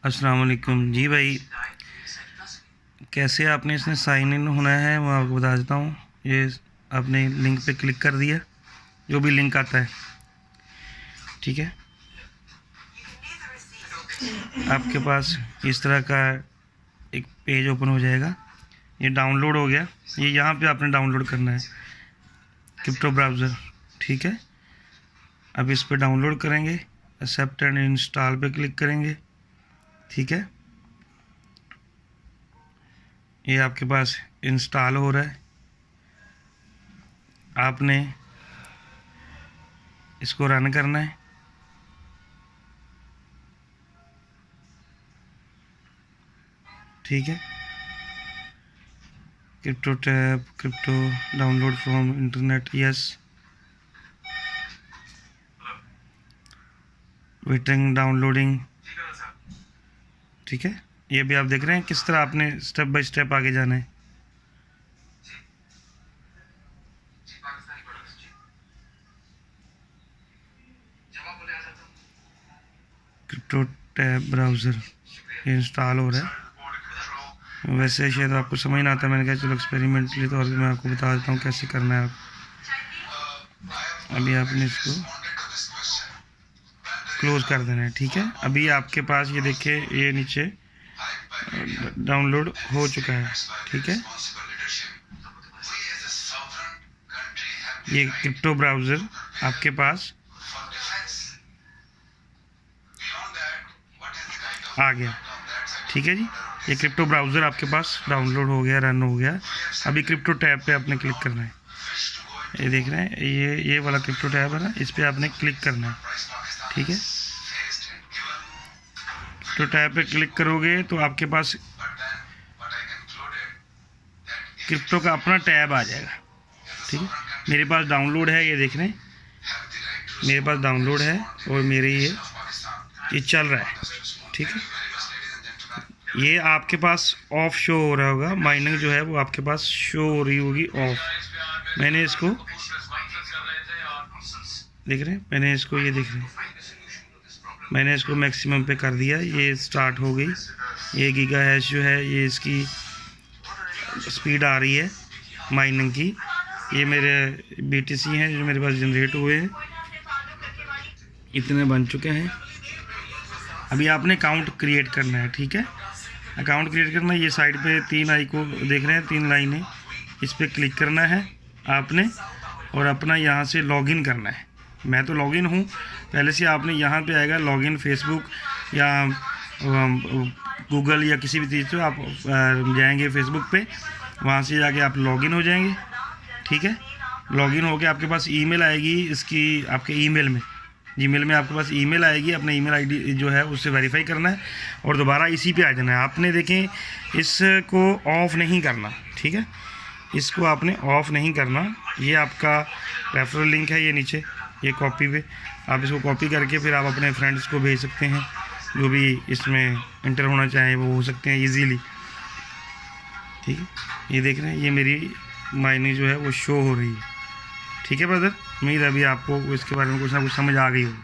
अस्सलाम वालेकुम जी भाई। कैसे आपने इसमें साइन इन होना है मैं आपको बता देता हूँ। ये आपने लिंक पे क्लिक कर दिया, जो भी लिंक आता है, ठीक है। आपके पास इस तरह का एक पेज ओपन हो जाएगा। ये डाउनलोड हो गया, ये यहाँ पे आपने डाउनलोड करना है क्रिप्टो ब्राउज़र, ठीक है। अब इस पे डाउनलोड करेंगे, एक्सेप्ट एंड इंस्टॉल पे क्लिक करेंगे, ठीक है। ये आपके पास इंस्टॉल हो रहा है। आपने इसको रन करना है, ठीक है। Crypto tab, crypto download from internet, yes. Waiting downloading, ठीक है। ये भी आप देख रहे हैं किस तरह आपने स्टेप बाय स्टेप आगे जाना है। क्रिप्टो टैब ब्राउज़र इंस्टॉल हो रहा है। वैसे शायद आपको समझ ना आता, मैंने कहा चलो एक्सपेरिमेंटली तौर पे मैं आपको बता देता हूँ कैसे करना है। अभी आपने इसको क्लोज कर देना है, ठीक है। अभी आपके पास ये देखिए, ये नीचे डाउनलोड हो चुका है, ठीक है। ये क्रिप्टो ब्राउज़र आपके पास आ गया, ठीक है जी। ये क्रिप्टो ब्राउज़र आपके पास डाउनलोड हो गया, रन हो गया। अभी क्रिप्टो टैब पे आपने क्लिक करना है। ये देख रहे हैं, ये वाला क्रिप्टो टैब है ना, इस पे आपने क्लिक करना है, ठीक है। तो टैब पे क्लिक करोगे तो आपके पास क्रिप्टो का अपना टैब आ जाएगा, ठीक है। मेरे पास डाउनलोड है, ये देख रहे हैं मेरे पास डाउनलोड है और मेरे ये चल रहा है, ठीक है। ये आपके पास ऑफ शो हो रहा होगा, माइनिंग जो है वो आपके पास शो हो रही होगी ऑफ। मैंने इसको देख रहे हैं, मैंने इसको ये देख रहे हैं, मैंने इसको मैक्सिमम पे कर दिया। ये स्टार्ट हो गई। ये गीगा हैश जो है, ये इसकी स्पीड आ रही है माइनिंग की। ये मेरे BTC हैं जो मेरे पास जनरेट हुए हैं, इतने बन चुके हैं। अभी आपने अकाउंट क्रिएट करना है, ठीक है। अकाउंट क्रिएट करना है, ये साइड पे 3 आई को देख रहे हैं, 3 लाइनें, इस पर क्लिक करना है आपने और अपना यहाँ से लॉगिन करना है। मैं तो लॉगिन हूँ पहले से। आपने यहाँ पे आएगा लॉगिन, फेसबुक या गूगल या किसी भी चीज़ से आप जाएंगे फेसबुक पे, वहाँ से जाके आप लॉगिन हो जाएंगे, ठीक है। लॉगिन होके आपके पास ईमेल आएगी, इसकी आपके ईमेल में, जीमेल में आपके पास ईमेल आएगी। अपना ईमेल आईडी जो है उससे वेरीफाई करना है और दोबारा इसी पे आ जाना है। आपने देखें, इसको ऑफ़ नहीं करना, ठीक है। इसको आपने ऑफ़ नहीं करना। ये आपका रेफरल लिंक है, ये नीचे ये कॉपी पे आप इसको कॉपी करके फिर आप अपने फ्रेंड्स को भेज सकते हैं, जो भी इसमें इंटर होना चाहें वो हो सकते हैं ईजीली, ठीक है। ये देख रहे हैं, ये मेरी मायने जो है वो शो हो रही है, ठीक है ब्रदर। उम्मीद है अभी आपको इसके बारे में कुछ ना कुछ समझ आ गई होगी।